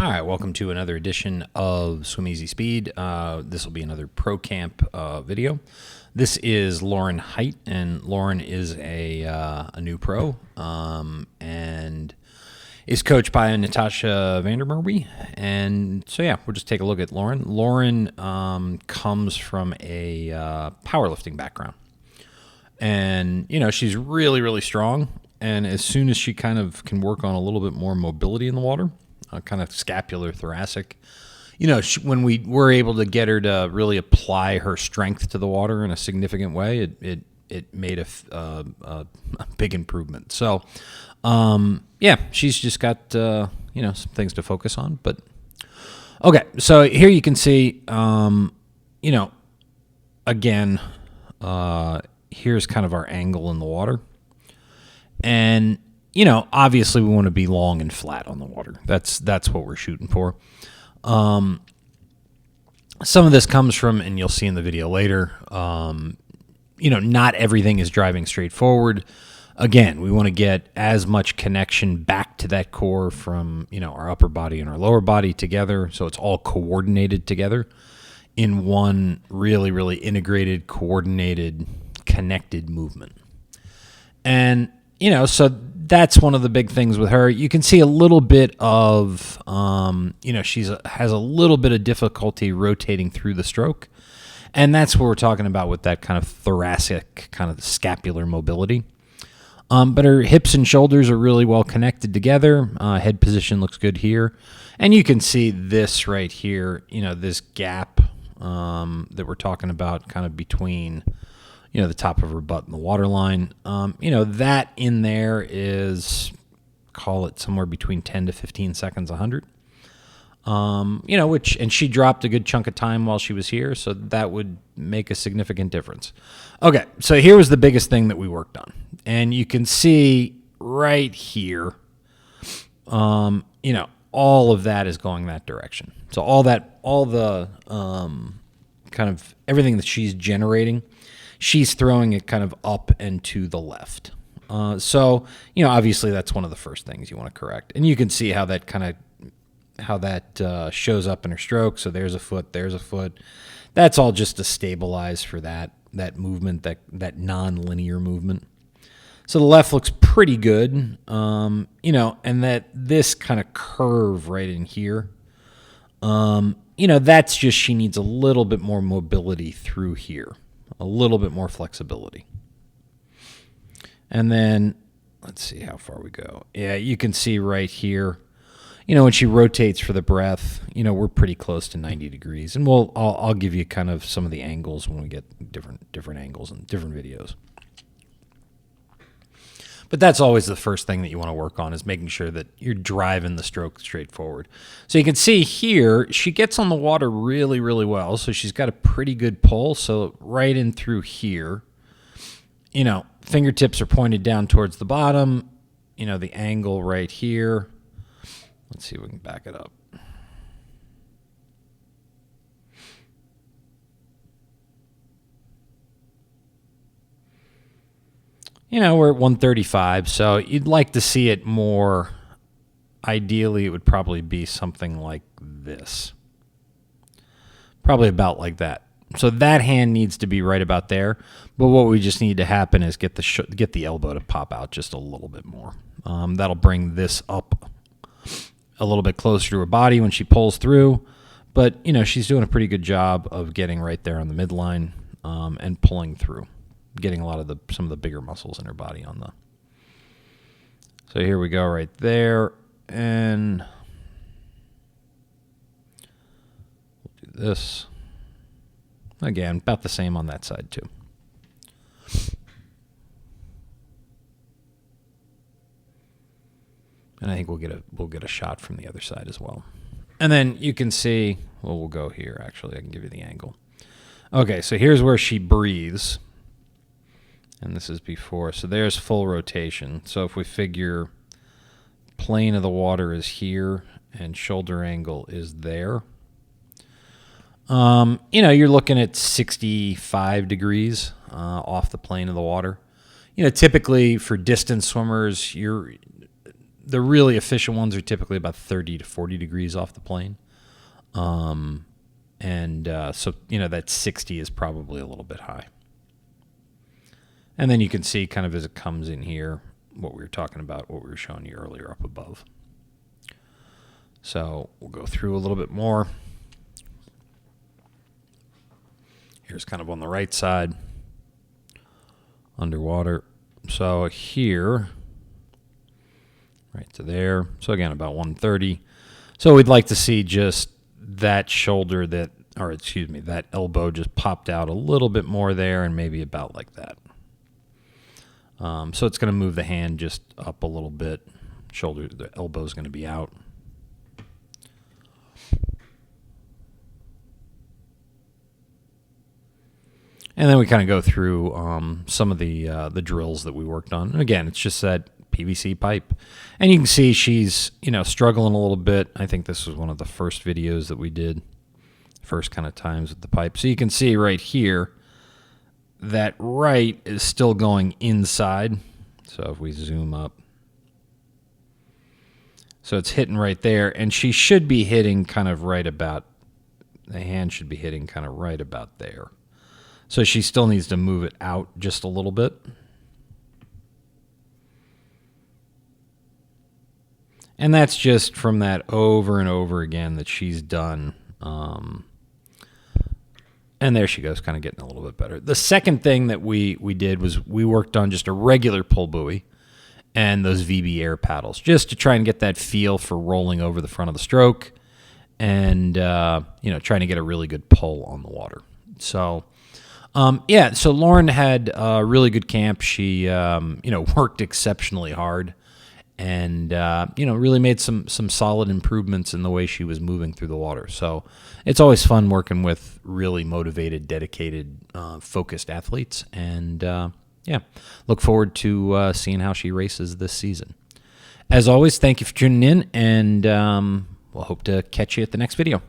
All right, welcome to another edition of Swim Easy Speed. This will be another pro camp video. This is Lauren Hite, and Lauren is a new pro and is coached by Natasha Vandermerwe. And so, yeah, we'll just take a look at Lauren. Lauren comes from a powerlifting background. And, you know, she's really, really strong. And as soon as she kind of can work on a little bit more mobility in the water, kind of scapular thoracic, you know, when we were able to get her to really apply her strength to the water in a significant way, it made a big improvement. So, yeah, she's just got, you know, some things to focus on. But, okay, so here you can see, you know, again, here's kind of our angle in the water. And, you know, obviously we want to be long and flat on the water. That's what we're shooting for. Some of this comes from, and you'll see in the video later, you know, not everything is driving straight forward. Again, we want to get as much connection back to that core from, you know, our upper body and our lower body together. So it's all coordinated together in one really, really integrated, coordinated, connected movement. And, you know, so that's one of the big things with her. You can see a little bit of, you know, has a little bit of difficulty rotating through the stroke. And that's what we're talking about with that kind of thoracic, kind of scapular mobility. But her hips and shoulders are really well connected together. Head position looks good here. And you can see this right here, you know, this gap that we're talking about kind of between, you know, the top of her butt and the water line. You know, that in there is, call it somewhere between 10 to 15 seconds, 100. You know, and she dropped a good chunk of time while she was here, so that would make a significant difference. Okay, so here was the biggest thing that we worked on. And you can see right here, you know, all of that is going that direction. So all the kind of everything that she's generating, she's throwing it kind of up and to the left. So, you know, obviously that's one of the first things you want to correct. And you can see how that shows up in her stroke. So there's a foot. That's all just to stabilize for that movement, that non-linear movement. So the left looks pretty good, you know, and that this kind of curve right in here, you know, that's just she needs a little bit more mobility through here. A little bit more flexibility. And then, let's see how far we go. Yeah, you can see right here, you know, when she rotates for the breath, you know, we're pretty close to 90 degrees. And I'll give you kind of some of the angles when we get different angles and different videos. But that's always the first thing that you want to work on, is making sure that you're driving the stroke straight forward. So you can see here, she gets on the water really, really well. So she's got a pretty good pull. So right in through here, you know, fingertips are pointed down towards the bottom. You know, the angle right here. Let's see if we can back it up. You know, we're at 135, so you'd like to see it more. Ideally, it would probably be something like this. Probably about like that. So that hand needs to be right about there. But what we just need to happen is get the elbow to pop out just a little bit more. That'll bring this up a little bit closer to her body when she pulls through. But, you know, she's doing a pretty good job of getting right there on the midline and pulling through. Getting a lot of some of the bigger muscles in her body on the. So here we go right there, and we'll do this again, about the same on that side too. And I think we'll get a shot from the other side as well. And then you can see, well, we'll go here actually. I can give you the angle. Okay, so here's where she breathes. And this is before. So there's full rotation. So if we figure plane of the water is here and shoulder angle is there, you know, you're looking at 65 degrees off the plane of the water. You know, typically for distance swimmers, The really efficient ones are typically about 30 to 40 degrees off the plane. So, that 60 is probably a little bit high. And then you can see kind of as it comes in here, what we were talking about, what we were showing you earlier up above. So we'll go through a little bit more. Here's kind of on the right side, underwater. So here, right to there. So again, about 130. So we'd like to see just that shoulder that elbow just popped out a little bit more there, and maybe about like that. So it's going to move the hand just up a little bit. The elbow is going to be out. And then we kind of go through some of the drills that we worked on. And again, it's just that PVC pipe. And you can see she's, struggling a little bit. I think this was one of the first videos that we did, first kind of times with the pipe. So you can see right here that right is still going inside. So if we zoom up, so it's hitting right there, and she should be hitting kind of right about, the hand should be hitting kind of right about there. So she still needs to move it out just a little bit. And that's just from that over and over again that she's done. And there she goes, kind of getting a little bit better. The second thing that we did was we worked on just a regular pull buoy and those VB air paddles, just to try and get that feel for rolling over the front of the stroke and, trying to get a really good pull on the water. So, so Lauren had a really good camp. She, worked exceptionally hard and, really made some solid improvements in the way she was moving through the water. So it's always fun working with really motivated, dedicated, focused athletes. And, look forward to seeing how she races this season. As always, thank you for tuning in, and we'll hope to catch you at the next video.